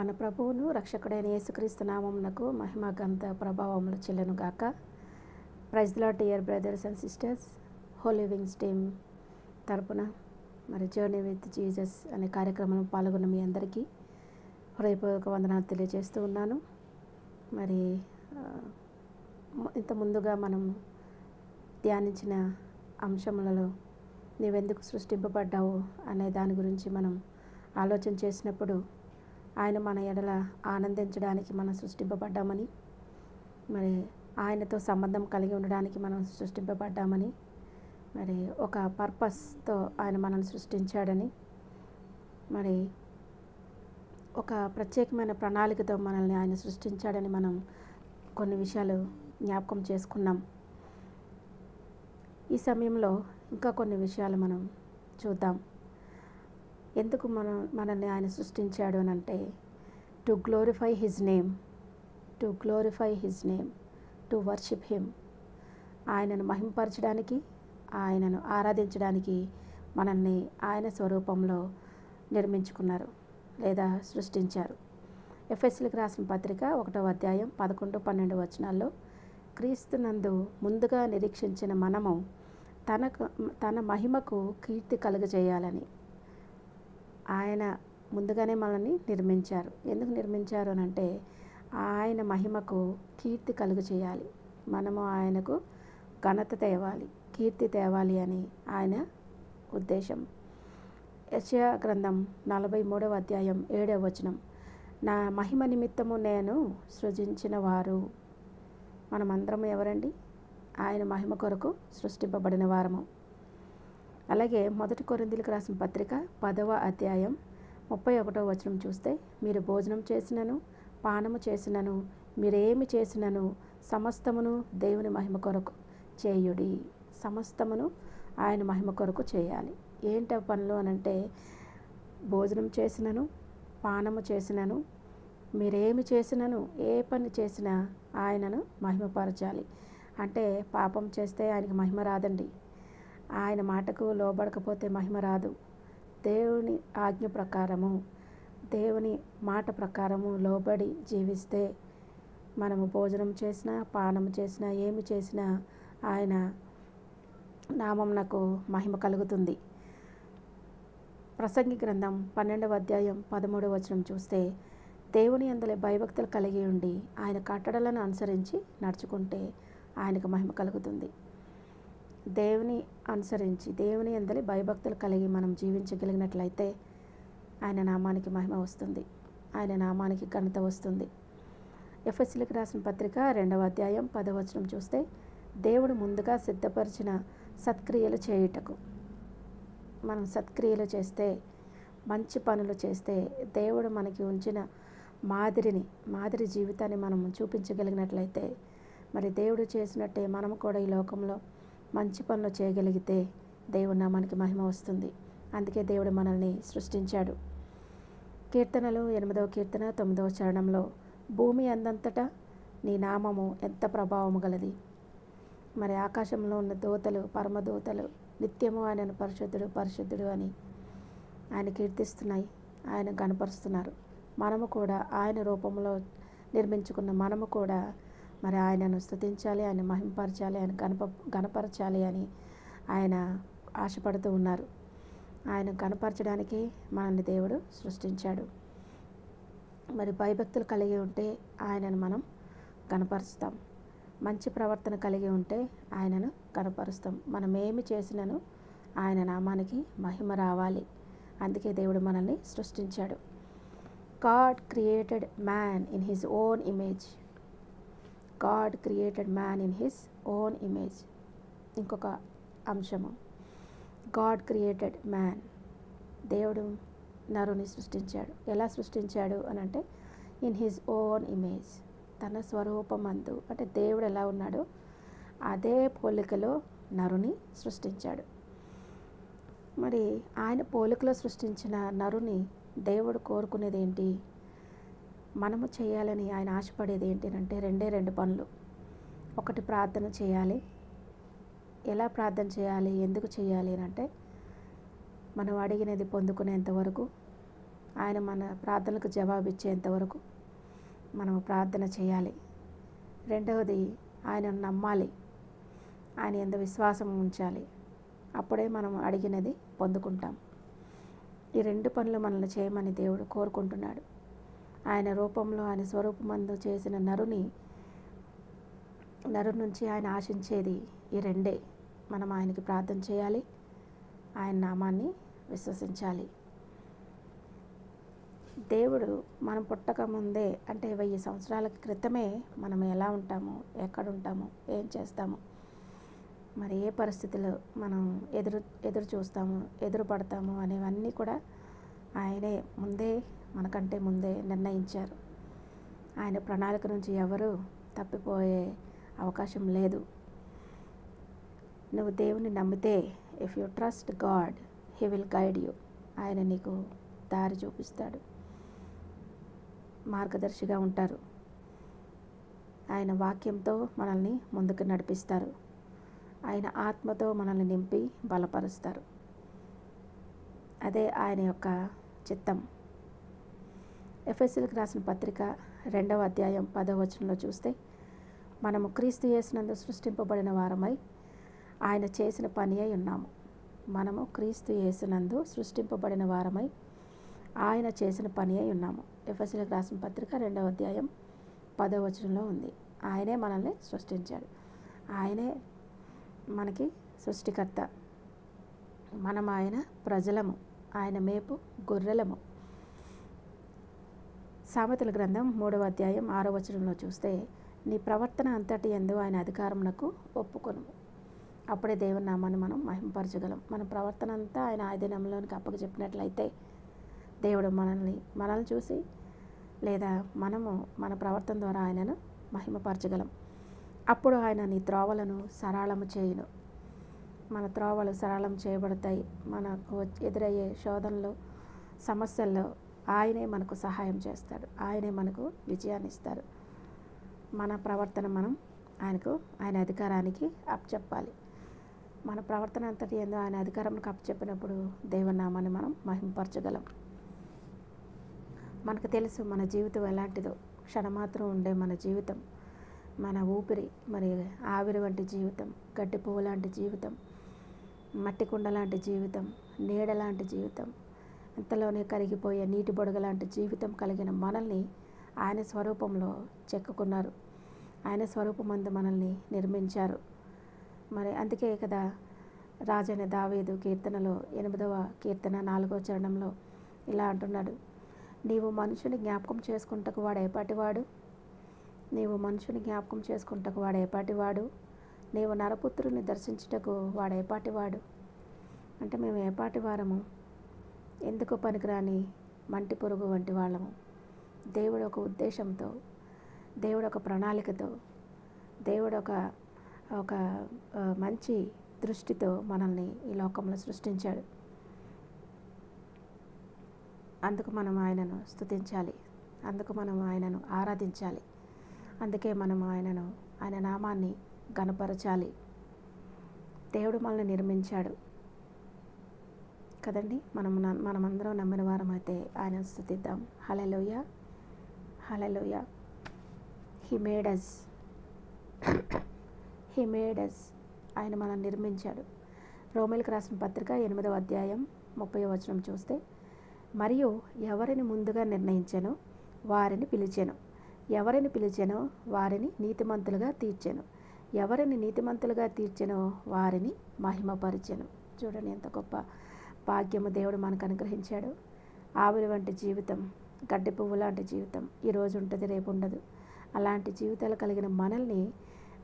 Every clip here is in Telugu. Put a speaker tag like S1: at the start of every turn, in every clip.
S1: మన ప్రభువును రక్షకుడైన యేసుక్రీస్తు నామమునకు మహిమ ఘనత ప్రభావములు చెల్లును గాక. Praise the lord dear brothers and sisters. Holy Wings team తరపున మరి జర్నీ విత్ జీసస్ అనే కార్యక్రమంలో పాల్గొన్న మీ అందరికీ హృదయపూర్వక వందనాలు తెలియజేస్తూ ఉన్నాను. మరి ఇంత ముందుగా మనం ధ్యానించిన అంశములలో నీవెందుకు సృష్టింపబడ్డావు అనే దాని గురించి మనం ఆలోచన చేసినప్పుడు ఆయన మన ఎడల ఆనందించడానికి మనం సృష్టింపబడ్డామని, మరి ఆయనతో సంబంధం కలిగి ఉండడానికి మనం సృష్టింపబడ్డామని, మరి ఒక పర్పస్తో ఆయన మనల్ని సృష్టించాడని, మరి ఒక ప్రత్యేకమైన ప్రణాళికతో మనల్ని ఆయన సృష్టించాడని మనం కొన్ని విషయాలు జ్ఞాపకం చేసుకున్నాం. ఈ సమయంలో ఇంకా కొన్ని విషయాలు మనం చూద్దాం. ఎందుకు మనల్ని ఆయన సృష్టించాడు అని అంటే, to glorify his name, to worship him. ఆయనను మహింపరచడానికి, ఆయనను ఆరాధించడానికి మనల్ని ఆయన స్వరూపంలో నిర్మించుకున్నారు లేదా సృష్టించారు. ఎఫెసీయులకు రాసిన పత్రిక 1వ అధ్యాయం 11-12 వచనాల్లో, క్రీస్తునందు ముందుగా నిరీక్షించిన మనము తన మహిమకు కీర్తి కలుగజేయాలని ఆయన ముందుగానే మనల్ని నిర్మించారు. ఎందుకు నిర్మించారు అని అంటే, ఆయన మహిమకు కీర్తి కలుగు చేయాలి, మనము ఆయనకు ఘనత తేవాలి, కీర్తి తేవాలి అని ఆయన ఉద్దేశం. యెషయా గ్రంథం 43వ అధ్యాయం 7వ వచనం, నా మహిమ నిమిత్తము నేను సృజించిన వారు. మనమందరం ఎవరండి? ఆయన మహిమ కొరకు సృష్టింపబడిన వారము. అలాగే 1 కొరింథీయులకు రాసిన పత్రిక 10వ అధ్యాయం 31వ వచనం చూస్తే, మీరు భోజనం చేసినను పానము చేసినను మీరేమి చేసినను సమస్తమును దేవుని మహిమ కొరకు చేయుడి. సమస్తమును ఆయన మహిమ కొరకు చేయాలి. ఏంటి ఆ పనులు అనంటే, భోజనం చేసినను పానము చేసినను మీరేమి చేసినను, ఏ పని చేసినా ఆయనను మహిమపరచాలి. అంటే పాపం చేస్తే ఆయనకి మహిమ రాదండి. ఆయన మాటకు లోబడకపోతే మహిమ రాదు. దేవుని ఆజ్ఞ ప్రకారము, దేవుని మాట ప్రకారము లోబడి జీవిస్తే మనము భోజనం చేసినా పానం చేసినా ఏమి చేసినా ఆయన నామమునకు మహిమ కలుగుతుంది. ప్రసంగి గ్రంథం 12వ అధ్యాయం 13వ వచనం చూస్తే, దేవుని యందలి భయభక్తులు కలిగి ఉండి ఆయన కట్టడలను అనుసరించి నడుచుకుంటే ఆయనకు మహిమ కలుగుతుంది. దేవుని అనుసరించి దేవుని యందలి భయభక్తులు కలిగి మనం జీవించగలిగినట్లయితే ఆయన నామానికి మహిమ వస్తుంది, ఆయన నామానికి ఘనత వస్తుంది. ఎఫెసీయులకు రాసిన పత్రిక 2వ అధ్యాయం 10వ వచనం చూస్తే, దేవుడు ముందుగా సిద్ధపరిచిన సత్క్రియలు చేయుటకు. మనం సత్క్రియలు చేస్తే, మంచి పనులు చేస్తే, దేవుడు మనకి ఉంచిన మాదిరి జీవితాన్ని మనం చూపించగలిగినట్లయితే, మరి దేవుడు చేసినట్టే మనం కూడా ఈ లోకంలో మంచి పనులు చేయగలిగితే దేవుని నామానికి మహిమ వస్తుంది. అందుకే దేవుడు మనల్ని సృష్టించాడు. కీర్తనలు 8వ కీర్తన 9వ చరణంలో, భూమి అందంతటా నీ నామము ఎంత ప్రభావము గలది. మరి ఆకాశంలో ఉన్న దూతలు, పరమదూతలు నిత్యము ఆయనను పరిశుద్ధుడు పరిశుద్ధుడు అని ఆయన కీర్తిస్తున్నాయి, ఆయన గణపరుస్తున్నారు. మనము కూడా ఆయన రూపంలో నిర్మించుకున్న మనము కూడా మరి ఆయనను స్తుతించాలి, ఆయన మహింపరచాలి, ఆయన గణపరచాలి అని ఆయన ఆశపడుతూ ఉన్నారు. ఆయన గణపరచడానికి మనల్ని దేవుడు సృష్టించాడు. మరి భయభక్తులు కలిగి ఉంటే ఆయనను మనం గణపరుస్తాం. మంచి ప్రవర్తన కలిగి ఉంటే ఆయనను గణపరుస్తాం. మనం ఏమి చేసినను ఆయన నామానికి మహిమ రావాలి. అందుకే దేవుడు మనల్ని సృష్టించాడు. God created man in his own image. God created man in his own image. ఇంకొక అంశము, God created man. దేవుడు నరుని సృష్టించాడు. ఎలా సృష్టించాడు అని అంటే, ఇన్ హిజ్ ఓన్ ఇమేజ్, తన స్వరూపమందు. అంటే దేవుడు ఎలా ఉన్నాడో అదే పోలికలో నరుని సృష్టించాడు. మరి ఆయన పోలికలో సృష్టించిన నరుని దేవుడు కోరుకునేది ఏంటి, మనము చేయాలని ఆయన ఆశపడేది ఏంటి అంటే, రెండు పనులు. ఒకటి ప్రార్థన చేయాలి. ఎలా ప్రార్థన చేయాలి, ఎందుకు చేయాలి అని అంటే, మనం అడిగినది పొందుకునేంత వరకు ఆయన మన ప్రార్థనలకు జవాబిచ్చేంత వరకు మనము ప్రార్థన చేయాలి. రెండవది, ఆయనను నమ్మాలి, ఆయన యందు విశ్వాసం ఉంచాలి. అప్పుడే మనం అడిగినది పొందుకుంటాం. ఈ 2 పనులు మనల్ని చేయమని దేవుడు కోరుకుంటున్నాడు. ఆయన రూపంలో, ఆయన స్వరూపమందు చేసిన నరు నుంచి ఆయన ఆశించేది ఈ 2. మనం ఆయనకి ప్రార్థన చేయాలి, ఆయన నామాన్ని విశ్వసించాలి. దేవుడు మనం పుట్టక ముందే, అంటే 1000 సంవత్సరాల క్రితమే మనం ఎలా ఉంటామో, ఎక్కడ ఉంటామో, ఏం చేస్తామో, మరి ఏ పరిస్థితుల్లో మనం ఎదురు చూస్తాము, ఎదురు పడతాము అనేవన్నీ కూడా ఆయనే మనకంటే ముందే నిర్ణయించారు. ఆయన ప్రణాళిక నుంచి ఎవరు తప్పిపోయే అవకాశం లేదు. నువ్వు దేవుని నమ్మితే, if you trust God, he will guide you. ఆయన నీకు దారి చూపిస్తాడు, మార్గదర్శిగా ఉంటారు. ఆయన వాక్యంతో మనల్ని ముందుకు నడిపిస్తారు. ఆయన ఆత్మతో మనల్ని నింపి బలపరుస్తారు. అదే ఆయన యొక్క చిత్తం. ఎఫెసీయులకు రాసిన పత్రిక 2వ అధ్యాయం 10వ వచనంలో చూస్తే, మనము క్రీస్తు యేసునందు సృష్టింపబడిన వారమై ఆయన చేసిన పని అయి ఉన్నాము. మనము క్రీస్తు యేసునందు సృష్టింపబడిన వారమై ఆయన చేసిన పని అయి ఉన్నాము. ఎఫెసీయులకు రాసిన పత్రిక 2వ అధ్యాయం 10వ వచనంలో ఉంది. ఆయనే మనల్ని సృష్టించాడు. ఆయనే మనకి సృష్టికర్త. మనం ఆయన ప్రజలము, ఆయన మేపు గొర్రెలము. సామెతల గ్రంథం 3వ అధ్యాయం 6వ వచనంలో చూస్తే, నీ ప్రవర్తన అంతటి యందు ఆయన అధికారమునకు ఒప్పుకొను. అప్పుడే దేవుని నామాన్ని మనం మహిమపరచగలం. మన ప్రవర్తన అంతా ఆయన ఆధీనంలోనికి అప్పగచెప్పినట్లయితే దేవుడు మనల్ని చూసి, లేదా మనము మన ప్రవర్తన ద్వారా ఆయనను మహిమపరచగలం. అప్పుడు ఆయన నీ త్రోవలను సరళము చేయును. మన త్రోవలు సరళం చేయబడతాయి. మనకు ఎదురయ్యే శోధనలు, సమస్యల్లో ఆయనే మనకు సహాయం చేస్తాడు. ఆయనే మనకు విజయాన్ని ఇస్తారు. మన ప్రవర్తన మనం ఆయన అధికారానికి అప్పచెప్పాలి. మన ప్రవర్తన అంతటి ఏందో ఆయన అధికారానికి అప్పచెప్పినప్పుడు దేవుని నామాన్ని మనం మహిమపరచగలం. మనకు తెలుసు మన జీవితం ఎలాంటిదో. క్షణమాత్రం ఉండే మన జీవితం, మన ఊపిరి మరి ఆవిరి వంటి జీవితం, గడ్డి పువ్వు లాంటి జీవితం, మట్టి కుండ లాంటి జీవితం, నీడ లాంటి జీవితం, ఇంతలోనే కరిగిపోయే నీటి బొడగ లాంటి జీవితం కలిగిన మనల్ని ఆయన స్వరూపంలో చెక్కుకున్నారు. ఆయన స్వరూపమందు మనల్ని నిర్మించారు. మరి అందుకే కదా రాజైన దావీదు కీర్తనలో 8వ కీర్తన 4వ చరణంలో ఇలా అంటున్నాడు, నీవు మనుషుని జ్ఞాపకం చేసుకుంటకు వాడు ఏపాటివాడు, నీవు మనుషుని జ్ఞాపకం చేసుకుంటకు వాడు ఏపాటివాడు, నీవు నరపుత్రుని దర్శించుటకు వాడు ఏపాటివాడు. అంటే మేము ఏపాటి వారము, ఎందుకు పనికిరాని మంటి పురుగు వంటి వాళ్ళము. దేవుడు ఒక ఉద్దేశంతో, దేవుడు ఒక ప్రణాళికతో, దేవుడు ఒక మంచి దృష్టితో మనల్ని ఈ లోకంలో సృష్టించాడు. అందుకు మనం ఆయనను స్తుతించాలి, అందుకు మనం ఆయనను ఆరాధించాలి. అందుకే మనం ఆయన నామాన్ని ఘనపరచాలి. దేవుడు మనల్ని నిర్మించాడు కదండి. మనమందరం నమ్మిన వారం అయితే ఆయన స్తుతిద్దాం. హల్లెలూయా, హల్లెలూయా. He made us. ఆయన మనల్ని నిర్మించాడు. రోమీయులకు రాసిన పత్రిక 8వ అధ్యాయం 30వ వచనం చూస్తే, మరియు ఎవరిని ముందుగా నిర్ణయించెనో వారిని పిలిచెను, ఎవరిని పిలిచెనో వారిని నీతిమంతులుగా తీర్చెను, ఎవరిని నీతిమంతులుగా తీర్చెనో వారిని మహిమపరిచెను. చూడండి ఎంత గొప్ప భాగ్యము దేవుడు మనకు అనుగ్రహించాడు. ఆవిరి వంటి జీవితం, గడ్డి పువ్వు లాంటి జీవితం ఈరోజు ఉంటుంది, రేపు ఉండదు. అలాంటి జీవితాలు కలిగిన మనల్ని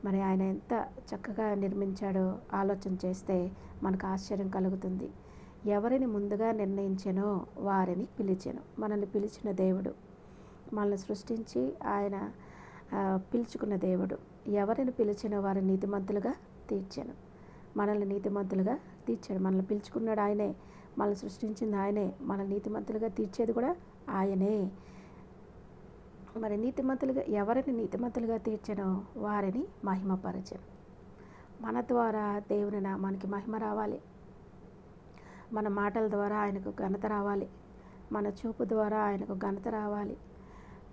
S1: మరి ఆయన ఎంత చక్కగా నిర్మించాడో ఆలోచన చేస్తే మనకు ఆశ్చర్యం కలుగుతుంది. ఎవరిని ముందుగా నిర్ణయించెనో వారిని పిలిచెను. మనల్ని పిలిచిన దేవుడు, మనల్ని సృష్టించి ఆయన పిలుచుకున్న దేవుడు. ఎవరిని పిలిచినో వారిని నీతిమంతులుగా తీర్చాను. మనల్ని నీతిమంతులుగా తీర్చాడు. మనల్ని పిలుచుకున్నాడు ఆయనే, మనల్ని సృష్టించింది ఆయనే, మనల్ని నీతిమంతులుగా తీర్చేది కూడా ఆయనే. మరి ఎవరిని నీతిమంతులుగా తీర్చెనో వారిని మహిమపరచెను. మన ద్వారా దేవుని నామానికి మహిమ రావాలి. మన మాటల ద్వారా ఆయనకు ఘనత రావాలి. మన చూపు ద్వారా ఆయనకు ఘనత రావాలి.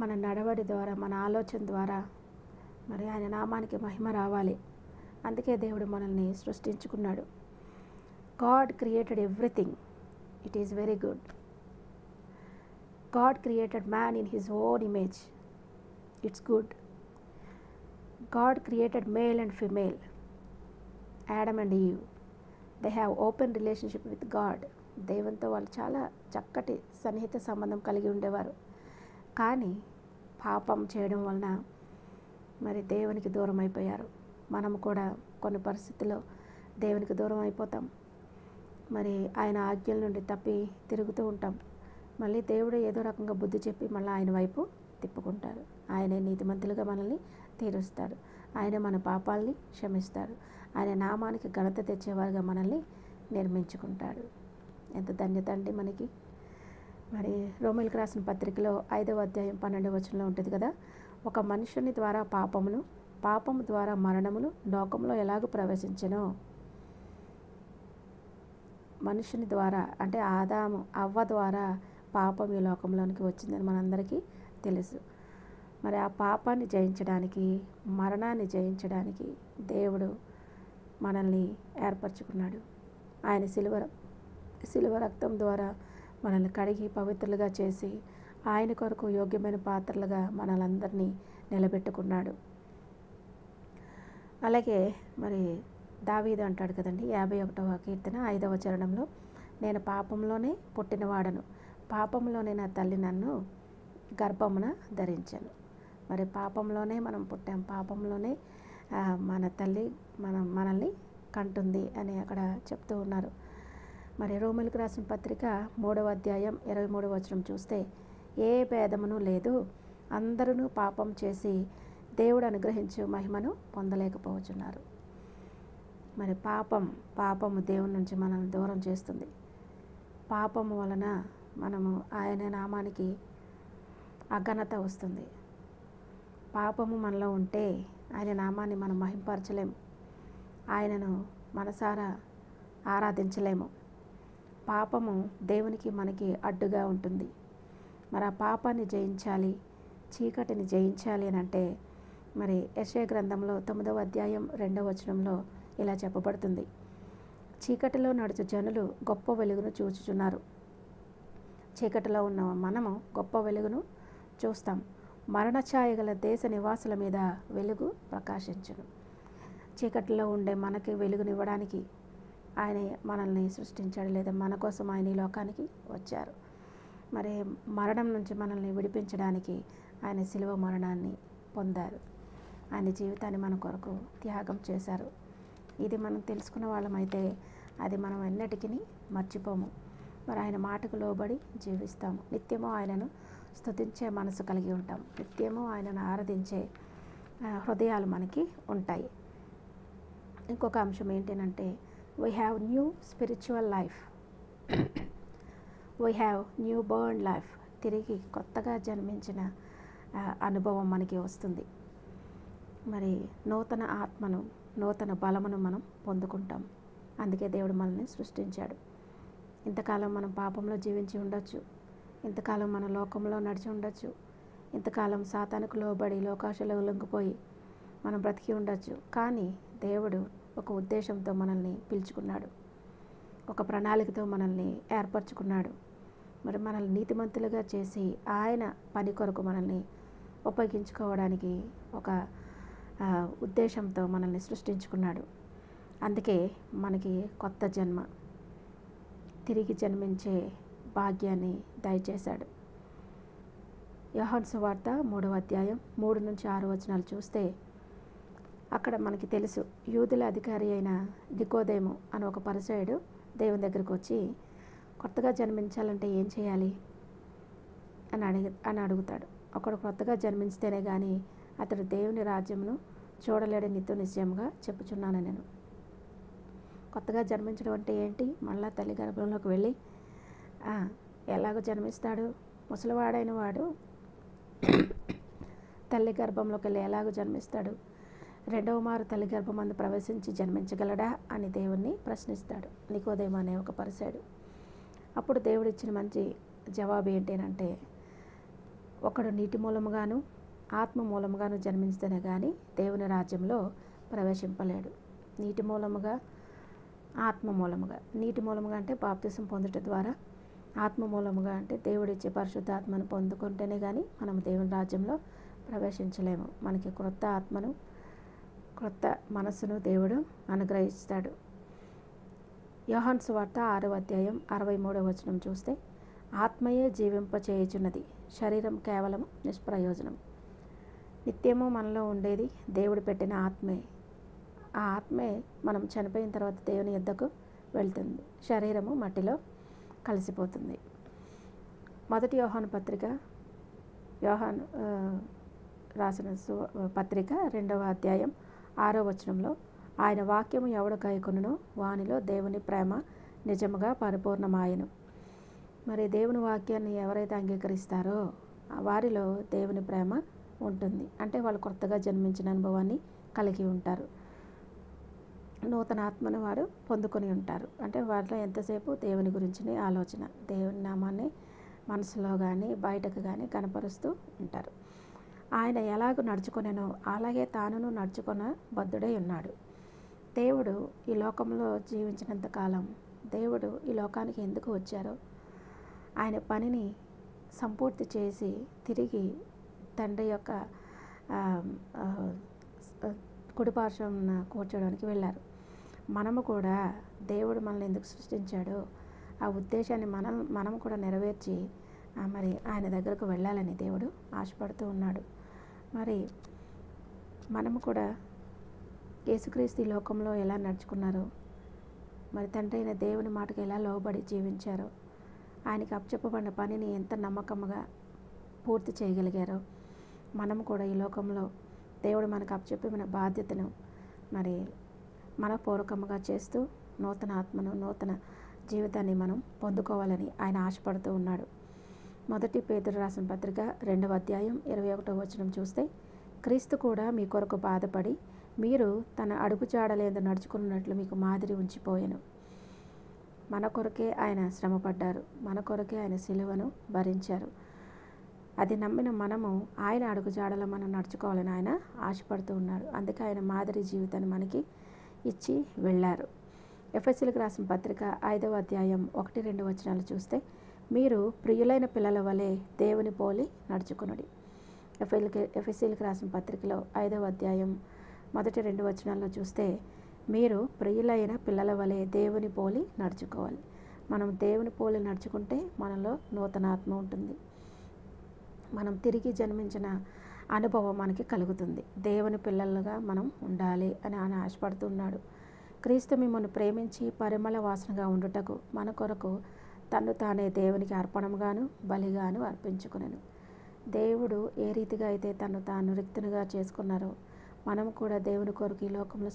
S1: మన నడవడి ద్వారా, మన ఆలోచన ద్వారా మరి ఆయన నామానికి మహిమ రావాలి. అందుకే దేవుడు మనల్ని సృష్టించుకున్నాడు. God created everything. It is very good. God created man in his own image. It's good. God created male and female, Adam and Eve. They have open relationship with God. దేవునితో వాళ్ళు చాలా చక్కటి సన్నిహిత సంబంధం కలిగి ఉండేవారు. కానీ పాపం చేయడం వలన మరి దేవునికి దూరం అయిపోయారు. మనము కూడా కొన్ని పరిస్థితుల్లో దేవునికి దూరం అయిపోతాం. మరి ఆయన ఆజ్ఞల నుండి తప్పి తిరుగుతూ ఉంటాం. మళ్ళీ దేవుడు ఏదో రకంగా బుద్ధి చెప్పి మళ్ళీ ఆయన వైపు తిప్పుకుంటారు. ఆయనే నీతిమంతులుగా మనల్ని తీరుస్తాడు. ఆయన మన పాపాలని క్షమిస్తాడు. ఆయన నామానికి ఘనత తెచ్చేవారుగా మనల్ని నిర్మించుకుంటాడు. ఎంత ధన్యత అండి మనకి. మరి రోమీయులకు రాసిన పత్రికలో 5వ అధ్యాయం 12వ వచనంలో ఉంటుంది కదా, ఒక మనుషుని ద్వారా పాపము ద్వారా మరణములు లోకంలో ఎలాగూ ప్రవేశించెనో. మనుషుని ద్వారా అంటే ఆదాము అవ్వ ద్వారా పాపం ఈ లోకంలోనికి వచ్చిందని మనందరికీ తెలుసు. మరి ఆ పాపాన్ని జయించడానికి, మరణాన్ని జయించడానికి దేవుడు మనల్ని ఏర్పరచుకున్నాడు. ఆయన శిలువ రక్తం ద్వారా మనల్ని కడిగి పవిత్రులుగా చేసి ఆయన కొరకు యోగ్యమైన పాత్రలుగా మనలందరినీ నిలబెట్టుకున్నాడు. అలాగే మరి దావీదు అంటాడు కదండి, 51వ కీర్తన 5వ చరణంలో, నేను పాపంలోనే పుట్టినవాడను, పాపంలోనే నా తల్లి నన్ను గర్భమున ధరించాను. మరి పాపంలోనే మనం పుట్టాం, పాపంలోనే మన తల్లి మనల్ని కంటుంది అని అక్కడ చెప్తూ ఉన్నారు. మరి రోమీయులకు రాసిన పత్రిక 3వ అధ్యాయం 23వ వచనం చూస్తే, ఏ భేదమును లేదు, అందరూ పాపం చేసి దేవుడు అనుగ్రహించు మహిమను పొందలేకపోతున్నారు. మరి పాపము దేవుని నుంచి మనల్ని దూరం చేస్తుంది. పాపము వలన మనము ఆయన నామానికి అఘనత వస్తుంది. పాపము మనలో ఉంటే ఆయన నామాన్ని మనం మహింపరచలేము, ఆయనను మనసారా ఆరాధించలేము. పాపము దేవునికి మనకి అడ్డుగా ఉంటుంది. మరి ఆ పాపాన్ని జయించాలి, చీకటిని జయించాలి అని అంటే మరి యెషయా గ్రంథంలో 9వ అధ్యాయం 2వ వచనంలో ఇలా చెప్పబడుతుంది, చీకటిలో నడుచు జనులు గొప్ప వెలుగును చూచుచున్నారు. చీకటిలో ఉన్న మనము గొప్ప వెలుగును చూస్తాం. మరణ ఛాయ గల దేశ నివాసుల మీద వెలుగు ప్రకాశించును. చీకటిలో ఉండే మనకి వెలుగునివ్వడానికి ఆయన మనల్ని సృష్టించాడు, లేదా మన కోసం ఆయన ఈ లోకానికి వచ్చారు. మరి మరణం నుంచి మనల్ని విడిపించడానికి ఆయన శిలువ మరణాన్ని పొందారు. ఆయన జీవితాన్ని మన కొరకు త్యాగం చేశారు. ఇది మనం తెలుసుకున్న వాళ్ళమైతే అది మనం ఎన్నటికీ మర్చిపోము. మరి ఆయన మాటకు లోబడి జీవిస్తాము. నిత్యము ఆయనను స్తుతించే మనసు కలిగి ఉంటాం. నిత్యము ఆయనను ఆరాధించే హృదయాలు మనకి ఉంటాయి. ఇంకొక అంశం ఏంటంటే, we have new spiritual life, we have new burn life. తిరిగి కొత్తగా జన్మించిన అనుభవం మనకి వస్తుంది. మరి నూతన ఆత్మను, నూతన బలమును మనం పొందుకుంటాం. అందుకే దేవుడు మనల్ని సృష్టించాడు. ఇంతకాలం మనం పాపంలో జీవించి ఉండొచ్చు, ఇంతకాలం మన లోకంలో నడిచి ఉండొచ్చు, ఇంతకాలం సాతానుకు లోబడి లోకాశలో లొంగిపోయి మనం బ్రతికి ఉండొచ్చు. కానీ దేవుడు ఒక ఉద్దేశంతో మనల్ని పిలుచుకున్నాడు, ఒక ప్రణాళికతో మనల్ని ఏర్పరచుకున్నాడు. మరి మనల్ని నీతిమంతులుగా చేసి ఆయన పని కొరకు మనల్ని ఉపయోగించుకోవడానికి ఒక ఉద్దేశంతో మనల్ని సృష్టించుకున్నాడు. అందుకే మనకి కొత్త జన్మ, తిరిగి జన్మించే భాగ్యాన్ని దయచేశాడు. యోహాను సువార్త 3వ అధ్యాయం 3 నుంచి 6 వచనాలు చూస్తే అక్కడ మనకి తెలుసు, యూదుల అధికారి అయిన నికోదేము అని ఒక పరిసయుడు దేవుని దగ్గరికి వచ్చి, కొత్తగా జన్మించాలంటే ఏం చేయాలి అని అడుగుతాడు. ఒకడు కొత్తగా జన్మించితేనే కానీ అతడు దేవుని రాజ్యమును చూడలేడని నీతో నిశ్చయంగా చెప్పుచున్నాను నేను. కొత్తగా జన్మించడం అంటే ఏంటి? మళ్ళా తల్లి గర్భంలోకి వెళ్ళి ఎలాగో జన్మిస్తాడు? ముసలివాడైన వాడు తల్లి గర్భంలోకి వెళ్ళి ఎలాగో జన్మిస్తాడు? రెండవ మారు తల్లి గర్భమందు ప్రవేశించి జన్మించగలడా అని దేవుణ్ణి ప్రశ్నిస్తాడు నికోదేము అనే ఒక పరిసయుడు. అప్పుడు దేవుడు ఇచ్చిన మంచి జవాబు ఏంటంటే, ఒకడు నీటి మూలముగాను ఆత్మ మూలముగాను జన్మించితేనే కానీ దేవుని రాజ్యంలో ప్రవేశింపలేడు. నీటి మూలముగా, ఆత్మ మూలముగా. నీటి మూలముగా అంటే బాప్తిసం పొందుట ద్వారా, ఆత్మ మూలముగా అంటే దేవుడిచ్చే పరిశుద్ధాత్మను పొందుకుంటేనే కానీ మనం దేవుని రాజ్యంలో ప్రవేశించలేము. మనకి క్రొత్త ఆత్మను, క్రొత్త మనస్సును దేవుడు అనుగ్రహిస్తాడు. యోహాను సువార్త 6వ అధ్యాయం 63వ వచనం చూస్తే, ఆత్మయే జీవింపచేయుచున్నది, శరీరం కేవలం నిష్ప్రయోజనం. నిత్యము మనలో ఉండేది దేవుడు పెట్టిన ఆత్మే. ఆ ఆత్మే మనం చనిపోయిన తర్వాత దేవుని యొద్దకు వెళ్తుంది. శరీరము మట్టిలో కలిసిపోతుంది. మొదటి యోహాను పత్రిక, యోహాను రాసిన పత్రిక 2వ అధ్యాయం 6వ వచనంలో, ఆయన వాక్యము ఎవడు కైకొనునో వానిలో దేవుని ప్రేమ నిజముగా పరిపూర్ణమాయను. మరి దేవుని వాక్యాన్ని ఎవరైతే అంగీకరిస్తారో వారిలో దేవుని ప్రేమ ఉంటుంది. అంటే వాళ్ళు కొత్తగా జన్మించిన అనుభవాన్ని కలిగి ఉంటారు. నూతన ఆత్మను వారు పొందుకొని ఉంటారు. అంటే వారిలో ఎంతసేపు దేవుని గురించిన ఆలోచన, దేవుని నామాన్ని మనసులో కానీ బయటకు కానీ కనపరుస్తూ ఉంటారు. ఆయన ఎలాగ నడుచుకొనెనో అలాగే తానును నడుచుకొన బద్ధుడై ఉన్నాడు. దేవుడు ఈ లోకంలో జీవించినంత కాలం దేవుడు ఈ లోకానికి ఎందుకు వచ్చారో, ఆయన పనిని సంపూర్తి చేసి తిరిగి తండ్రి యొక్క కుడిపార్శ్వమున కూర్చోడానికి వెళ్ళారు. మనము కూడా దేవుడు మనల్ని ఎందుకు సృష్టించాడో ఆ ఉద్దేశాన్ని మనం కూడా నెరవేర్చి మరి ఆయన దగ్గరకు వెళ్ళాలని దేవుడు ఆశపడుతూ ఉన్నాడు. మరి మనము కూడా యేసుక్రీస్తు ఈ లోకంలో ఎలా నడుచుకున్నారో, మరి తండ్రి అయిన దేవుని మాటకు ఎలా లోబడి జీవించారో, ఆయనకి అప్పచెప్పబడిన పనిని ఎంత నమ్మకంగా పూర్తి చేయగలిగారో, మనము కూడా ఈ లోకంలో దేవుడు మనకు అప్పచెప్పిన బాధ్యతను మరి మనపూర్వకంగా చేస్తూ నూతన ఆత్మను, నూతన జీవితాన్ని మనం పొందుకోవాలని ఆయన ఆశపడుతూ ఉన్నాడు. మొదటి పేతురు రాసిన పత్రిక 2వ అధ్యాయం 21వ వచనం చూస్తే, క్రీస్తు కూడా మీ కొరకు బాధపడి మీరు తన అడుగుజాడలేందు నడుచుకున్నట్లు మీకు మాదిరి ఉంచిపోయెను. మన కొరకే ఆయన శ్రమపడ్డారు, మన కొరకే ఆయన సిలువను భరించారు. అది నమ్మిన మనము ఆయన అడుగుజాడలో మనం నడుచుకోవాలని ఆయన ఆశపడుతూ ఉన్నాడు. అందుకే ఆయన మాదిరి జీవితాన్ని మనకి ఇచ్చి వెళ్ళారు. ఎఫెసీయులకు రాసిన పత్రిక 5వ అధ్యాయం 1-2 వచనాలు చూస్తే, మీరు ప్రియులైన పిల్లల వలె దేవుని పోలి నడుచుకునుడి. ఎఫెసీయులకు రాసిన పత్రికలో 5వ అధ్యాయం మొదటి 2 వచనాల్లో చూస్తే, మీరు ప్రియులైన పిల్లల వలె దేవుని పోలి నడుచుకోవాలి. మనం దేవుని పోలి నడుచుకుంటే మనలో నూతన ఆత్మ ఉంటుంది. మనం తిరిగి జన్మించిన అనుభవం మనకి కలుగుతుంది. దేవుని పిల్లలుగా మనం ఉండాలి అని ఆయన ఆశపడుతున్నాడు. క్రీస్తు మిమ్మల్ని ప్రేమించి పరిమళ వాసనగా ఉండుటకు మన కొరకు తన్ను తానే దేవునికి అర్పణముగాను బలిగాను అర్పించుకునేను. దేవుడు ఏ రీతిగా అయితే తను తాను రిక్తునిగా చేసుకున్నారో మనం కూడా దేవుని కొరకు ఈ లోకంలో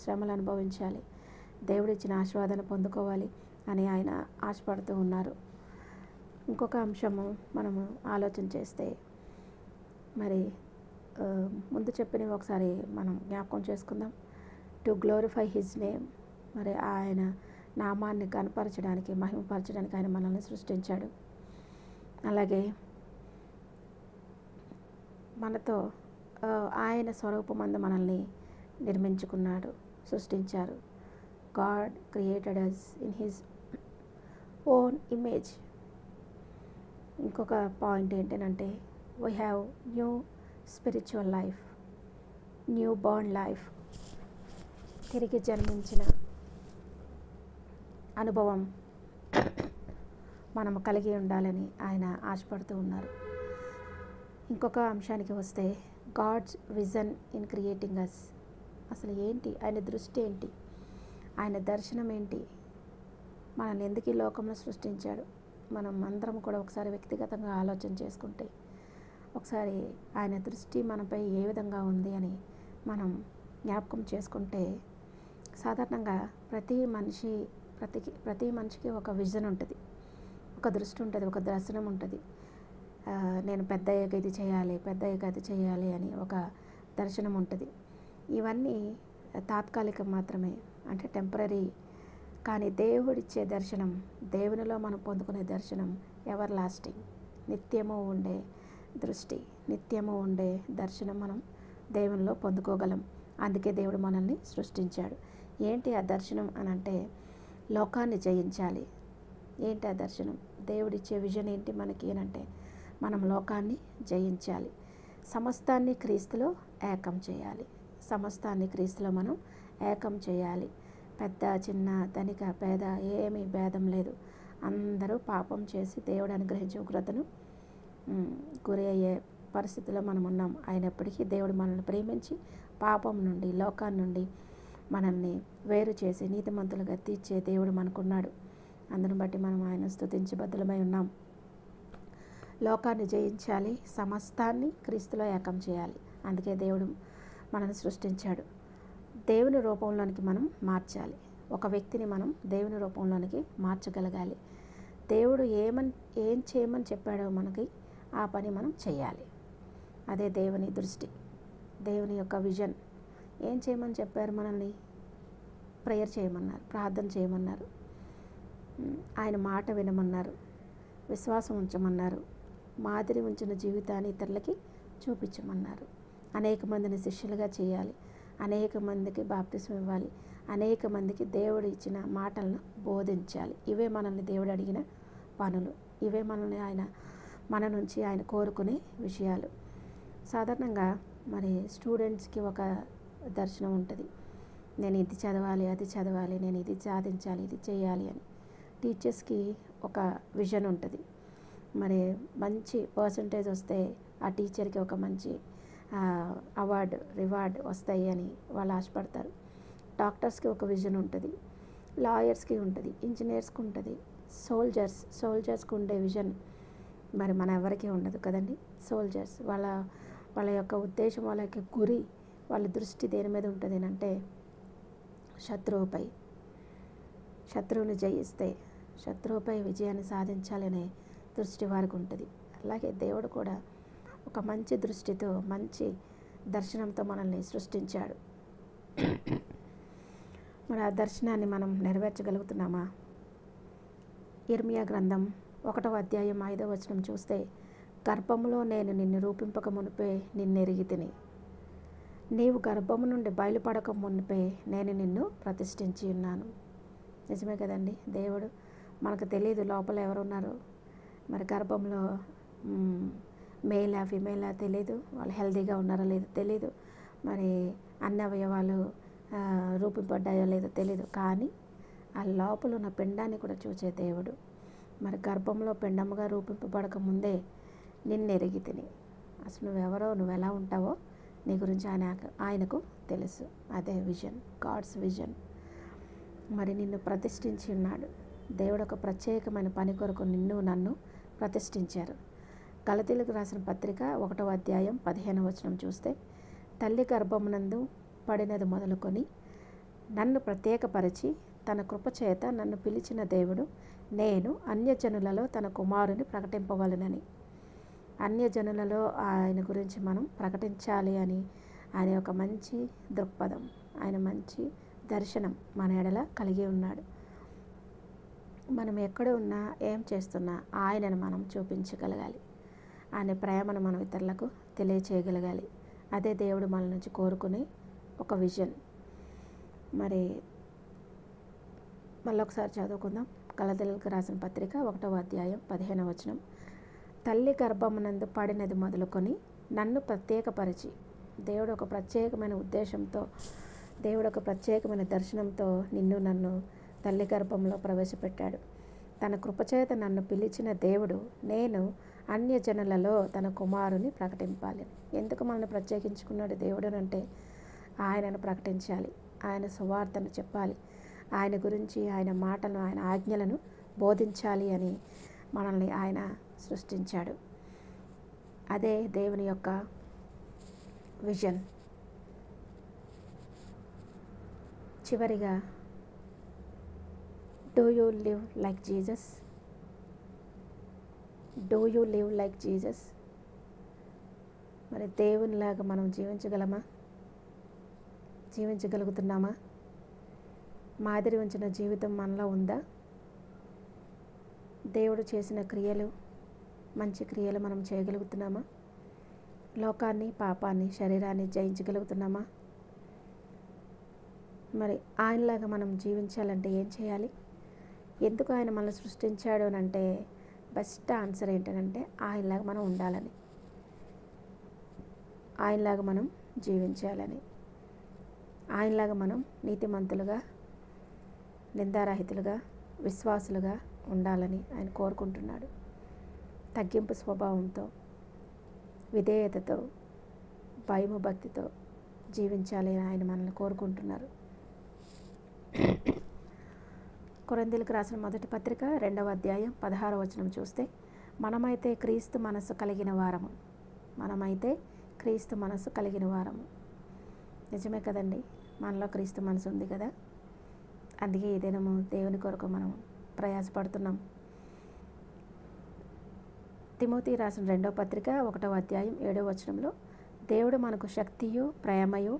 S1: శ్రమలు అనుభవించాలి, దేవుడిచ్చిన ఆశీర్వాదాన్ని పొందుకోవాలి అని ఆయన ఆశపడుతూ ఉన్నారు. ఇంకొక అంశము మనము ఆలోచన చేస్తే, మరి ముందు చెప్పినవి ఒకసారి మనం జ్ఞాపకం చేసుకుందాం. టు గ్లోరిఫై హిజ్ నేమ్, మరి ఆయన నామాన్ని కనపరచడానికి, మహిమపరచడానికి ఆయన మనల్ని సృష్టించాడు. అలాగే మనతో ఆయన స్వరూపమందు మనల్ని నిర్మించుకున్నాడు, సృష్టించారు. God created us in his own image. ఇంకొక పాయింట్ ఏంటంటే, we have new spiritual life, new Born life. తిరిగి జన్మించిన అనుభవం మనము కలిగి ఉండాలని ఆయన ఆశపడుతూ ఉన్నారు. ఇంకొక అంశానికి వస్తే, గాడ్స్ విజన్ ఇన్ క్రియేటింగ్ అస్. అసలు ఏంటి ఆయన దృష్టి, ఏంటి ఆయన దర్శనం, ఏంటి మనల్ని ఎందుకు ఈ లోకంలో సృష్టించాడు? మనం అందరం కూడా ఒకసారి వ్యక్తిగతంగా ఆలోచన చేసుకుంటే, ఒకసారి ఆయన దృష్టి మనపై ఏ విధంగా ఉంది అని మనం జ్ఞాపకం చేసుకుంటే, సాధారణంగా ప్రతి మనిషికి ఒక విజన్ ఉంటుంది, ఒక దృష్టి ఉంటుంది, ఒక దర్శనం ఉంటుంది. నేను పెద్ద అయ్యాక ఇది చేయాలి, పెద్ద అయ్యాక అది చేయాలి అని ఒక దర్శనం ఉంటుంది. ఇవన్నీ తాత్కాలికం మాత్రమే, అంటే టెంపరీ. కానీ దేవుడిచ్చే దర్శనం, దేవునిలో మనం పొందుకునే దర్శనం ఎవర్ లాస్టింగ్, నిత్యము ఉండే దృష్టి, నిత్యము ఉండే దర్శనం మనం దేవునిలో పొందుకోగలం. అందుకే దేవుడు మనల్ని సృష్టించాడు. ఏంటి ఆ దర్శనం అని అంటే లోకాన్ని జయించాలి. ఏంటి ఆ దర్శనం? దేవుడిచ్చే విజన్ ఏంటి మనకి అని అంటే మనం లోకాన్ని జయించాలి, సమస్తాన్ని క్రీస్తులో ఏకం చేయాలి. సమస్తాన్ని క్రీస్తులో మనం ఏకం చేయాలి. పెద్ద చిన్న ధనిక పేద ఏమీ భేదం లేదు. అందరూ పాపం చేసి దేవుడు అనుగ్రహించే ఉగ్రతను గురి అయ్యే పరిస్థితిలో మనం ఉన్నాం. అయినప్పటికీ దేవుడు మనల్ని ప్రేమించి పాపం నుండి, లోకాన్ని నుండి మనల్ని వేరు చేసి నీతిమంతులుగా తీర్చే దేవుడు మనకున్నాడు. అందును బట్టి మనం ఆయన స్తుతించి బద్దులమై ఉన్నాం. లోకాన్ని జయించాలి, సమస్తాన్ని క్రీస్తులో ఏకం చేయాలి. అందుకే దేవుడు మనల్ని సృష్టించాడు. దేవుని రూపంలోనికి మనం మార్చాలి. ఒక వ్యక్తిని మనం దేవుని రూపంలోనికి మార్చగలగాలి. దేవుడు ఏం చేయమని చెప్పాడో మనకి ఆ పని మనం చేయాలి. అదే దేవుని దృష్టి, దేవుని యొక్క విజన్. ఏం చేయమని చెప్పారు? మనల్ని ప్రేయర్ చేయమన్నారు, ప్రార్థన చేయమన్నారు, ఆయన మాట వినమన్నారు, విశ్వాసం ఉంచమన్నారు, మాదిరి ఉంచిన జీవితాన్ని ఇతరులకి చూపించమన్నారు. అనేక మందిని శిష్యులుగా చేయాలి, అనేక మందికి బాప్తిసం ఇవ్వాలి, అనేక మందికి దేవుడు ఇచ్చిన మాటలను బోధించాలి. ఇవే మనల్ని దేవుడు అడిగిన పనులు. ఇవే మనల్ని మన నుంచి ఆయన కోరుకునే విషయాలు. సాధారణంగా మరి స్టూడెంట్స్కి ఒక దర్శనం ఉంటుంది. నేను ఇది చదవాలి, అది చదవాలి, నేను ఇది సాధించాలి, ఇది చేయాలి అని. టీచర్స్కి ఒక విజన్ ఉంటుంది. మంచి పర్సంటేజ్ వస్తే ఆ టీచర్కి ఒక మంచి అవార్డు, రివార్డ్ వస్తాయి అని వాళ్ళు ఆశపడతారు. డాక్టర్స్కి ఒక విజన్ ఉంటుంది, లాయర్స్కి ఉంటుంది, ఇంజనీర్స్కి ఉంటుంది, సోల్జర్స్కి ఉండే విజన్ మన ఎవరికీ ఉండదు కదండి. సోల్జర్స్ వాళ్ళ యొక్క ఉద్దేశం, వాళ్ళ యొక్క గురి, వాళ్ళ దృష్టి దేని మీద ఉంటుంది అంటే శత్రువుని జయిస్తే, శత్రువుపై విజయాన్ని సాధించాలనే దృష్టి వారికి ఉంటుంది. అలాగే దేవుడు కూడా ఒక మంచి దృష్టితో, మంచి దర్శనంతో మనల్ని సృష్టించాడు. ఆ దర్శనాన్ని మనం నెరవేర్చగలుగుతున్నామా? ఇర్మియా గ్రంథం 1వ అధ్యాయం 5వ వచనం చూస్తే, గర్భములో నేను నిన్ను రూపింపక మునిపే నిన్నెరిగితిని, నీవు గర్భము నుండి బయలుపడక మునిపే నేను నిన్ను ప్రతిష్ఠించి ఉన్నాను. నిజమే కదండి. దేవుడు మనకు తెలియదు లోపల ఎవరున్నారు, గర్భంలో మేలా ఫిమేలా తెలియదు, వాళ్ళు హెల్తీగా ఉన్నారో లేదో తెలియదు, అన్ని అవయవాలు రూపింపడ్డాయో లేదో తెలియదు. కానీ ఆ లోపల ఉన్న పిండాన్ని కూడా చూసే దేవుడు. గర్భంలో పిండముగా రూపింపబడక ముందే నిన్నెరిగితిని. అసలు నువ్వెవరో, నువ్వు ఎలా ఉంటావో నీ గురించి ఆయనకు తెలుసు. అదే విజన్, గాడ్స్ విజన్. నిన్ను ప్రతిష్ఠించి ఉన్నాడు. దేవుడు ఒక ప్రత్యేకమైన పని కొరకు నిన్ను నన్ను ప్రతిష్ఠించారు. గలతీయులకు రాసిన పత్రిక 1వ అధ్యాయం 15వ వచనం చూస్తే, తల్లి గర్భమునందు పడినది మొదలుకొని నన్ను ప్రత్యేకపరిచి తన కృపచేత నన్ను పిలిచిన దేవుడు, నేను అన్యజనులలో తన కుమారుని ప్రకటింపవలెనని. అన్యజనులలో ఆయన గురించి మనం ప్రకటించాలి అని ఆయన ఒక మంచి దృక్పథం, ఆయన మంచి దర్శనం మన ఎడల కలిగి ఉన్నాడు. మనం ఎక్కడ ఉన్నా, ఏం చేస్తున్నా ఆయనను మనం చూపించగలగాలి. ఆయన ప్రేమను మనం ఇతరులకు తెలియచేయగలగాలి. అదే దేవుడు మన నుంచి కోరుకునే ఒక విజన్. మళ్ళొకసారి చదువుకుందాం. గలతీయులకు రాసిన పత్రిక 1వ అధ్యాయం 15వ వచనం, తల్లి గర్భమునందు పడినది మొదలుకొని నన్ను ప్రత్యేకపరిచి, దేవుడు ఒక ప్రత్యేకమైన ఉద్దేశంతో, దేవుడు ఒక ప్రత్యేకమైన దర్శనంతో నిన్ను నన్ను తల్లి గర్భంలో ప్రవేశపెట్టాడు. తన కృపచేత నన్ను పిలిచిన దేవుడు, నేను అన్యజనులలో తన కుమారుని ప్రకటింపాలి. ఎందుకు మనల్ని ప్రత్యేకించుకున్నాడు దేవుడు అంటే ఆయనను ప్రకటించాలి, ఆయన సువార్తను చెప్పాలి, ఆయన గురించి, ఆయన మాటలను, ఆయన ఆజ్ఞలను బోధించాలి అని మనల్ని ఆయన సృష్టించాడు. అదే దేవుని యొక్క విజన్. చివరిగా, do you live like Jesus? Do you live like Jesus? దేవునిలాగా మనం జీవించగలమా? జీవించగలుగుతున్నామా? మాదిరి ఉంచిన జీవితం మనలో ఉందా? దేవుడు చేసిన క్రియలు, మంచి క్రియలు మనం చేయగలుగుతున్నామా? లోకాన్ని, పాపాన్ని, శరీరాన్ని జయించగలుగుతున్నామా? మరి ఆయనలాగా మనం జీవించాలంటే ఏం చేయాలి? ఎందుకు ఆయన మనల్ని సృష్టించాడు అని అంటే బెస్ట్ ఆన్సర్ ఏంటంటే ఆయనలాగా మనం ఉండాలని, ఆయనలాగా మనం జీవించాలని, ఆయనలాగా మనం నీతిమంతులుగా, నిందారహితులుగా, విశ్వాసులుగా ఉండాలని ఆయన కోరుకుంటున్నాడు. తగ్గింపు స్వభావంతో, విధేయతతో, భయము భక్తితో జీవించాలి అని ఆయన మనల్ని కోరుకుంటున్నారు. కొరింథీయులకు రాసిన మొదటి పత్రిక 2వ అధ్యాయం 16వ వచనం చూస్తే, మనమైతే క్రీస్తు మనస్సు కలిగిన వారము. మనమైతే క్రీస్తు మనస్సు కలిగిన వారము. నిజమే కదండి, మనలో క్రీస్తు మనసు ఉంది కదా. అందుకే ఈ దినము దేవుని కొరకు మనం ప్రయాసపడుతున్నాం. తిమోతి రాసిన 2వ పత్రిక 1వ అధ్యాయం 7వ వచనంలో, దేవుడు మనకు శక్తియు, ప్రేమయు,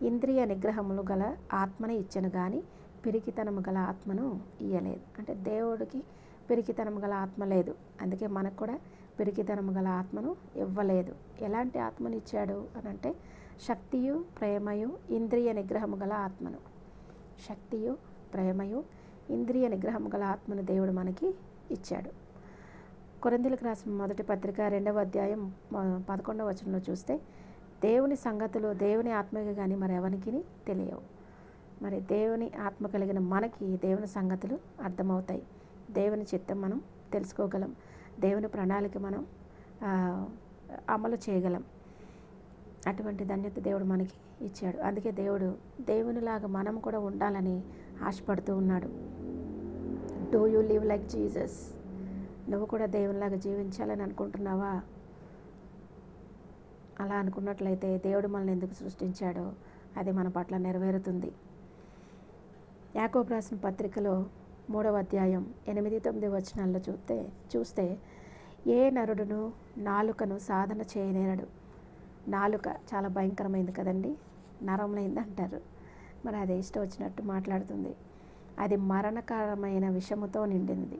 S1: ఇంద్రియ నిగ్రహములు గల ఆత్మను ఇచ్చను కానీ పిరికితనము గల ఆత్మను ఇయ్యలేదు. అంటే దేవుడికి పిరికితనము గల ఆత్మ లేదు, అందుకే మనకు కూడా పిరికితనము గల ఆత్మను ఇవ్వలేదు. ఎలాంటి ఆత్మను ఇచ్చాడు అని అంటే శక్తియు, ప్రేమయు, ఇంద్రియ నిగ్రహము గల ఆత్మను. శక్తియు, ప్రేమయు, ఇంద్రియ నిగ్రహము గల ఆత్మను దేవుడు మనకి ఇచ్చాడు. కొరింథీయులకు రాసిన మొదటి పత్రిక 2వ అధ్యాయం 11వ వచనంలో చూస్తే, దేవుని సంగతులు దేవుని ఆత్మకి కానీ మరి ఎవరికి తెలియవు. మరి దేవుని ఆత్మ కలిగిన మనకి దేవుని సంగతులు అర్థమవుతాయి. దేవుని చిత్తం మనం తెలుసుకోగలం. దేవుని ప్రణాళిక మనం అమలు చేయగలం. అటువంటి ధన్యత దేవుడు మనకి ఇచ్చాడు. అందుకే దేవుడు దేవునిలాగా మనం కూడా ఉండాలని ఆశపడుతూ ఉన్నాడు. Do you live like Jesus? నువ్వు కూడా దేవునిలాగా జీవించాలని అనుకుంటున్నావా? అలా అనుకున్నట్లయితే దేవుడు మనల్ని ఎందుకు సృష్టించాడో అది మన పట్ల నెరవేరుతుంది. యాకోబు రాసిన పత్రికలో 3వ అధ్యాయం 8-9 వచనాల్లో చూస్తే ఏ నరుడును నాలుకను సాధన చేయనేరడు. నాలుక చాలా భయంకరమైంది కదండి, నరమైంది అంటారు. మరి అది ఇష్టం వచ్చినట్టు మాట్లాడుతుంది. అది మరణకరమైన విషముతో నిండినది.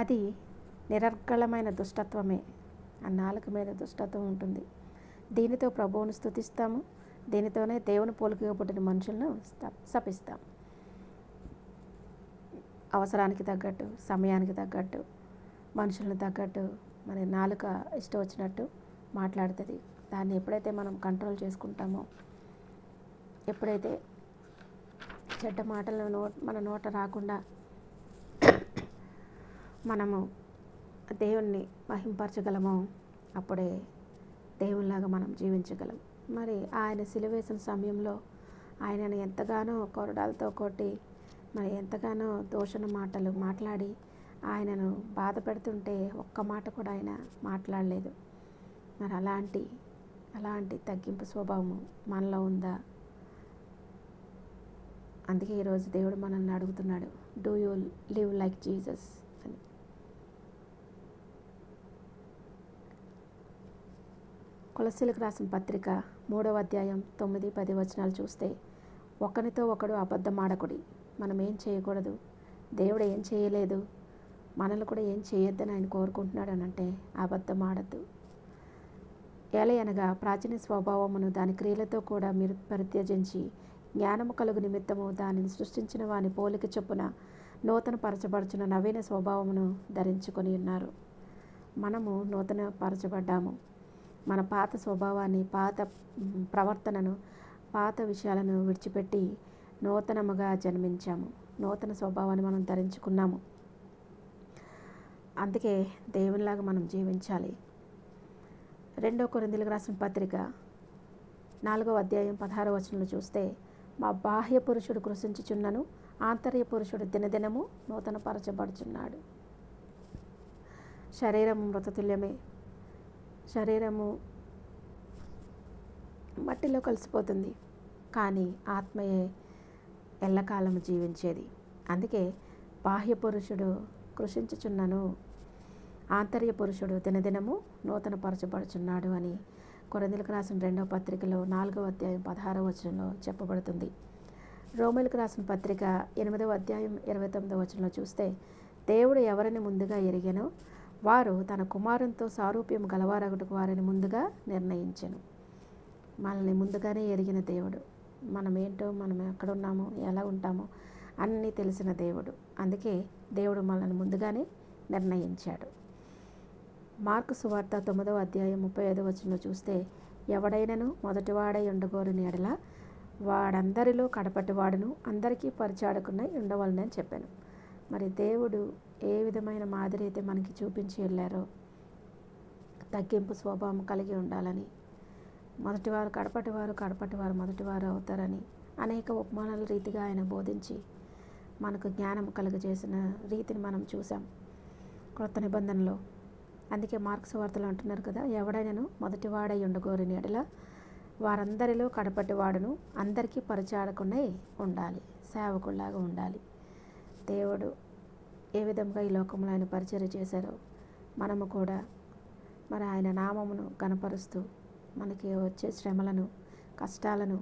S1: అది నిరర్గళమైన దుష్టత్వమే. ఆ నాలుక మీద దుష్టత్వం ఉంటుంది. దీనితో ప్రభువును స్తుతిస్తాము, దీనితోనే దేవుని పోలికగా పుట్టిన మనుషులను శపిస్తాం. అవసరానికి తగ్గట్టు, సమయానికి తగ్గట్టు, మనుషులను తగ్గట్టు మరి నాలుక ఇష్టం వచ్చినట్టు మాట్లాడుతుంది. దాన్ని ఎప్పుడైతే మనం కంట్రోల్ చేసుకుంటామో, ఎప్పుడైతే చెడ్డ మాటలు మన నోట రాకుండా మనము దేవుణ్ణి మహింపరచగలమో అప్పుడే దేవునిలాగా మనం జీవించగలం. మరి ఆయన సిలువేసిన సమయంలో ఆయనను ఎంతగానో కొరడాలతో కొట్టి మరి ఎంతగానో దూషణ మాటలు మాట్లాడి ఆయనను బాధ పెడుతుంటే ఒక్క మాట కూడా ఆయన మాట్లాడలేదు. మరి అలాంటి తగ్గింపు స్వభావము మనలో ఉందా? అందుకే ఈరోజు దేవుడు మనల్ని అడుగుతున్నాడు, do you live like Jesus అని. కొలస్సీలకు రాసిన పత్రిక 3వ అధ్యాయం 9-10 వచనాలు చూస్తే, ఒకరితో ఒకడు అబద్ధమాడకుడి. మనం ఏం చేయకూడదు, దేవుడు ఏం చేయలేదు, మనల్ని కూడా ఏం చేయొద్దని ఆయన కోరుకుంటున్నాడు అని అంటే అబద్ధం ఆడద్దు. ఏలయనగా ప్రాచీన స్వభావమును దాని క్రియలతో కూడా మీరు పరిత్యజించి జ్ఞానము కలుగు నిమిత్తము దానిని సృష్టించిన వాని పోలిక చొప్పున నూతన పరచబడుచున్న నవీన స్వభావమును ధరించుకొని ఉన్నారు. మనము నూతన పరచబడ్డాము. మన పాత స్వభావాన్ని, పాత ప్రవర్తనను, పాత విషయాలను విడిచిపెట్టి నూతనముగా జన్మించాము. నూతన స్వభావాన్ని మనం ధరించుకున్నాము. అందుకే దేవునిలాగా మనం జీవించాలి. 2వ కొరింథీయులకు రాసిన పత్రిక 4వ అధ్యాయం 16వ వచనంలో చూస్తే, మా బాహ్య పురుషుడు కృషించుచున్నను ఆంతర్య పురుషుడు దినదినము నూతన పరచబడుచున్నాడు. శరీరము మృతతుల్యమే. శరీరము మట్టిలో కలిసిపోతుంది, కానీ ఆత్మయే ఎల్లకాలము జీవించేది. అందుకే బాహ్య పురుషుడు కృషించుచున్నను ఆంతర్య పురుషుడు దినదినము నూతన పరచబడుచున్నాడు అని కొరింథీయులకు రాసిన 2వ పత్రికలో 4వ అధ్యాయం 16వ వచనంలో చెప్పబడుతుంది. రోమీయులకు రాసిన పత్రిక 8వ అధ్యాయం 29వ వచనంలో చూస్తే, దేవుడు ఎవరిని ముందుగా ఎరిగెనో వారు తన కుమారునితో సారూప్యం గలవారగుటకు వారిని ముందుగా నిర్ణయించెను. మనల్ని ముందుగానే ఎరిగిన దేవుడు, మనం ఏంటో, మనం ఎక్కడ ఉన్నామో, ఎలా ఉంటామో అన్నీ తెలిసిన దేవుడు. అందుకే దేవుడు మనల్ని ముందుగానే నిర్ణయించాడు. మార్కు సువార్త 9వ అధ్యాయం 35వ వచనంలో చూస్తే, ఎవడైనను మొదటివాడై ఉండగోరిన ఎడల వాడందరిలో కడపటివాడును అందరికీ పరిచాడకున్నై ఉండవలనని చెప్పాను. మరి దేవుడు ఏ విధమైన మాదిరి అయితే మనకి చూపించి వెళ్ళారో, తగ్గింపు స్వభావం కలిగి ఉండాలని, మొదటివారు కడపటివారు మొదటివారు అవుతారని అనేక ఉపమానాల రీతిగా ఆయన బోధించి మనకు జ్ఞానం కలుగజేసిన రీతిని మనం చూసాం క్రొత్త నిబంధనలో. అందుకే మార్కు సువార్తలో అంటున్నారు కదా, ఎవడైనను మొదటివాడై ఉండగోరిన ఎడల వారందరిలో కడపటివాడును అందరికీ పరిచాడకుండా ఉండాలి, సేవకుల్లాగా ఉండాలి. దేవుడు ఏ విధంగా ఈ లోకంలో ఆయన పరిచర్య చేశారో మనము కూడా మరి ఆయన నామమును గణపరుస్తూ మనకి వచ్చే శ్రమలను, కష్టాలను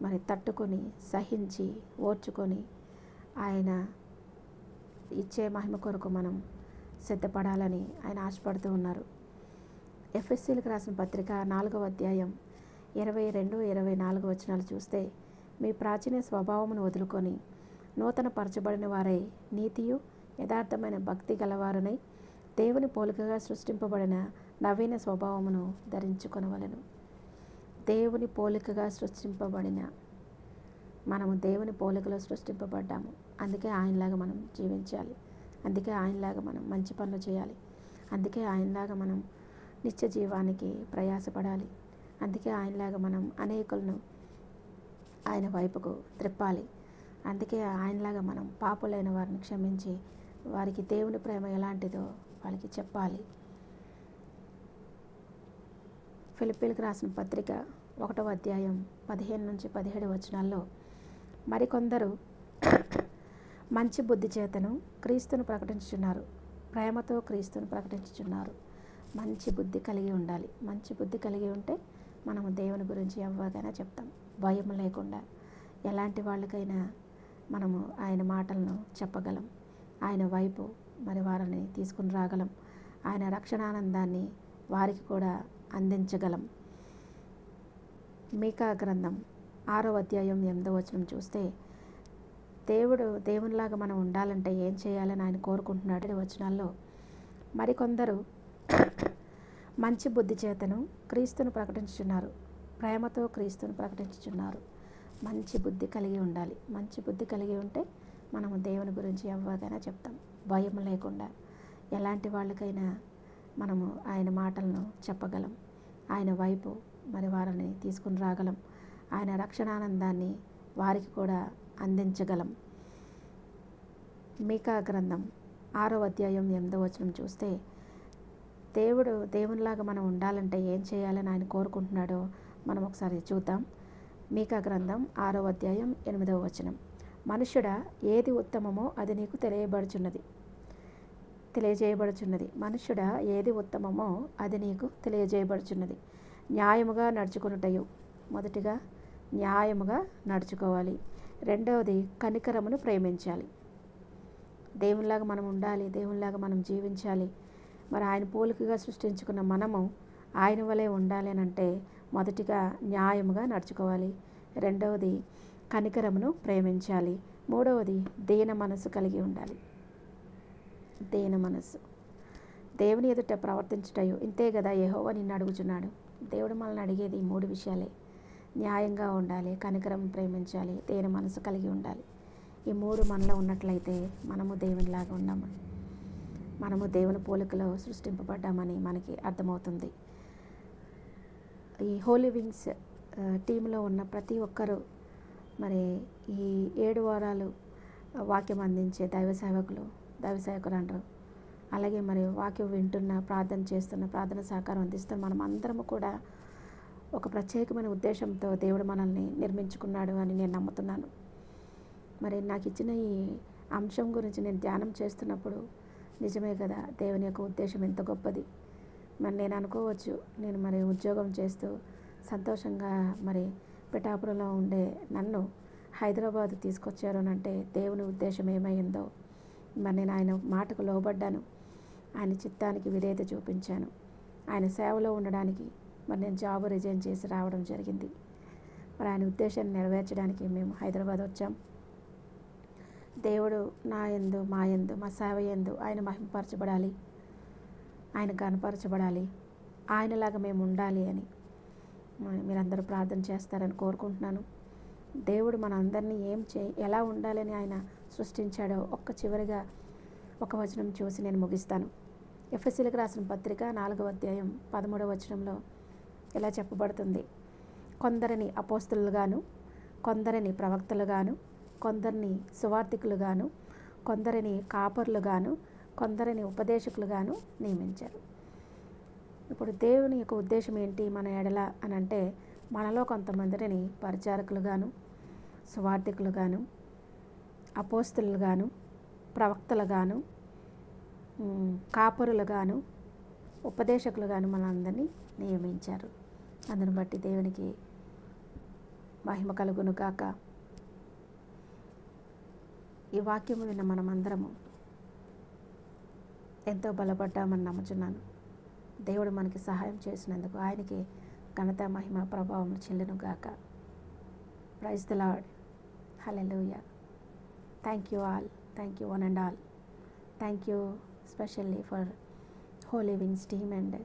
S1: మరి తట్టుకొని, సహించి, ఓర్చుకొని ఆయన ఇచ్చే మహిమ కొరకు మనం సిద్ధపడాలని ఆయన ఆశపడుతూ ఉన్నారు. ఎఫెసీయులకు రాసిన పత్రిక 4వ అధ్యాయం 22-24 వచనాలు చూస్తే, మీ ప్రాచీన స్వభావమును వదులుకొని నూతన పరచబడిన వారై నీతియు యథార్థమైన భక్తి గలవారునై దేవుని పోలికగా సృష్టింపబడిన నవీన స్వభావమును ధరించుకొనవలెను. దేవుని పోలికగా సృష్టింపబడిన మనము దేవుని పోలికలో సృష్టింపబడ్డాము. అందుకే ఆయనలాగా మనం జీవించాలి. అందుకే ఆయనలాగా మనం మంచి పనులు చేయాలి. అందుకే ఆయనలాగా మనం నిత్య జీవానికి ప్రయాసపడాలి. అందుకే ఆయనలాగా మనం అనేకులను ఆయన వైపుకు త్రిప్పాలి. అందుకే ఆయనలాగా మనం పాపులైన వారిని క్షమించి వారికి దేవుని ప్రేమ ఎలాంటిదో వాళ్ళకి చెప్పాలి. ఫిలిప్పీలకు రాసిన పత్రిక 1వ అధ్యాయం 15-17 వచనాల్లో, మరికొందరు మంచి బుద్ధి చేతను క్రీస్తును ప్రకటించుచున్నారు, ప్రేమతో క్రీస్తును ప్రకటించుచున్నారు. మంచి బుద్ధి కలిగి ఉండాలి. మంచి బుద్ధి కలిగి ఉంటే మనము దేవుని గురించి ఎవరికైనా చెప్తాం, భయం లేకుండా. ఎలాంటి వాళ్ళకైనా మనము ఆయన మాటలను చెప్పగలం, ఆయన వైపు మరి వారిని తీసుకుని రాగలం, ఆయన రక్షణానందాన్ని వారికి కూడా అందించగలం. మీకా గ్రంథం 6వ అధ్యాయం 8వ వచనం చూస్తే, దేవునిలాగా మనం ఉండాలంటే ఏం చేయాలని ఆయన కోరుకుంటున్నాడు. వచనాల్లో, మరికొందరు మంచి బుద్ధి చేతను క్రీస్తును ప్రకటించుచున్నారు, ప్రేమతో క్రీస్తును ప్రకటించుచున్నారు. మంచి బుద్ధి కలిగి ఉండాలి. మంచి బుద్ధి కలిగి ఉంటే మనము దేవుని గురించి ఎవరికైనా చెప్తాం, భయం లేకుండా. ఎలాంటి వాళ్ళకైనా మనము ఆయన మాటలను చెప్పగలం, ఆయన వైపు మరి వారిని తీసుకుని రాగలం, ఆయన రక్షణానందాన్ని వారికి కూడా అందించగలం. మీకా గ్రంథం 6వ అధ్యాయం 8వ వచనం చూస్తే, దేవునిలాగా మనం ఉండాలంటే ఏం చేయాలని ఆయన కోరుకుంటున్నాడో మనం ఒకసారి చూద్దాం. మీకా గ్రంథం 6వ అధ్యాయం 8వ వచనం, మనుష్యుడా, ఏది ఉత్తమమో అది నీకు తెలియజేయబడుచున్నది. మనుష్యుడా, ఏది ఉత్తమమో అది నీకు తెలియజేయబడుచున్నది. న్యాయముగా నడుచుకొనుటయు, మొదటిగా న్యాయముగా నడుచుకోవాలి. రెండవది కనికరమును ప్రేమించాలి. దేవునిలాగా మనం ఉండాలి, దేవునిలాగా మనం జీవించాలి. మరి ఆయన పోలికగా సృష్టించుకున్న మనము ఆయన వలె ఉండాలి అని అంటే మొదటిగా న్యాయముగా నడుచుకోవాలి, రెండవది కనికరమును ప్రేమించాలి, మూడవది దీన మనస్సు కలిగి ఉండాలి. దీన మనస్సు, దేవుని ఎదుట ప్రవర్తించుటయు ఇంతే కదా యెహోవా నిన్ను అడుగుచున్నాడు. దేవుడు మనల్ని అడిగేది ఈ 3 విషయాలే. న్యాయంగా ఉండాలి, కనికరం ప్రేమించాలి, దీన మనస్సు కలిగి ఉండాలి. ఈ 3 మనలో ఉన్నట్లయితే మనము దేవునిలాగా ఉన్నాము, మనము దేవుని పోలికలో సృష్టింపబడ్డామని మనకి అర్థమవుతుంది. ఈ హోలీ వింగ్స్ టీంలో ఉన్న ప్రతి ఒక్కరూ మరి ఈ 7 వారాలు వాక్యం అందించే దైవ సేవకులు అంటారు. అలాగే మరి వాక్యం వింటున్న, ప్రార్థన చేస్తున్న, ప్రార్థన సహకారం అందిస్తున్న మనం అందరము కూడా ఒక ప్రత్యేకమైన ఉద్దేశంతో దేవుడు మనల్ని నిర్మించుకున్నాడు అని నేను నమ్ముతున్నాను. మరి నాకు ఇచ్చిన ఈ అంశం గురించి నేను ధ్యానం చేస్తున్నప్పుడు నిజమే కదా, దేవుని యొక్క ఉద్దేశం ఎంత గొప్పది. మరి నేను అనుకోవచ్చు, నేను మరి ఉద్యోగం చేస్తూ సంతోషంగా మరి పిఠాపురంలో ఉండే నన్ను హైదరాబాద్ తీసుకొచ్చారు అని అంటే దేవుని ఉద్దేశం ఏమైందో. మరి నేను ఆయన మాటకు లోబడ్డాను, ఆయన చిత్తానికి విధేయత చూపించాను. ఆయన సేవలో ఉండడానికి మరి నేను జాబ్ రిజైన్ చేసి రావడం జరిగింది. మరి ఆయన ఉద్దేశాన్ని నెరవేర్చడానికి మేము హైదరాబాద్ వచ్చాం. దేవుడు నా యందు, మా యందు, మా సేవ యందు ఆయన మహిమపరచబడాలి, ఆయన కనపరచబడాలి, ఆయనలాగా మేము ఉండాలి అని మీరందరూ ప్రార్థన చేస్తారని కోరుకుంటున్నాను. దేవుడు మన అందరినీ ఎలా ఉండాలని ఆయన సృష్టించాడో చివరిగా ఒక వచనం చూసి నేను ముగిస్తాను. ఎఫెసీయులకు రాసిన పత్రిక 4వ అధ్యాయం 13వ వచనంలో ఇలా చెప్పబడుతుంది: కొందరిని అపోస్తలుగాను, కొందరిని ప్రవక్తలుగాను, కొందరిని సువార్థికులుగాను, కొందరిని కాపరులుగాను, కొందరిని ఉపదేశకులుగాను నియమించారు. ఇప్పుడు దేవుని యొక్క ఉద్దేశం ఏంటి మన ఎడల అని అంటే, మనలో కొంతమందిని పరిచారకులుగాను, సువార్థికులుగాను, అపోస్తలుగాను, ప్రవక్తలుగాను, కాపరులుగాను, ఉపదేశకులుగాను మనందరినీ నియమించారు. అందును బట్టి దేవునికి మహిమ కలుగును గాక. ఈ వాక్యము విన్న మనమందరము ఎంతో బలపడ్డామని నమ్ముచున్నాను. దేవుడు మనకి సహాయం చేసినందుకు ఆయనకి ఘనత, మహిమ, ప్రభావం చెల్లును గాక. Praise the lord. Hallelujah. Thank you all. Thank you one and all. Thank you specially for Holy Wings team and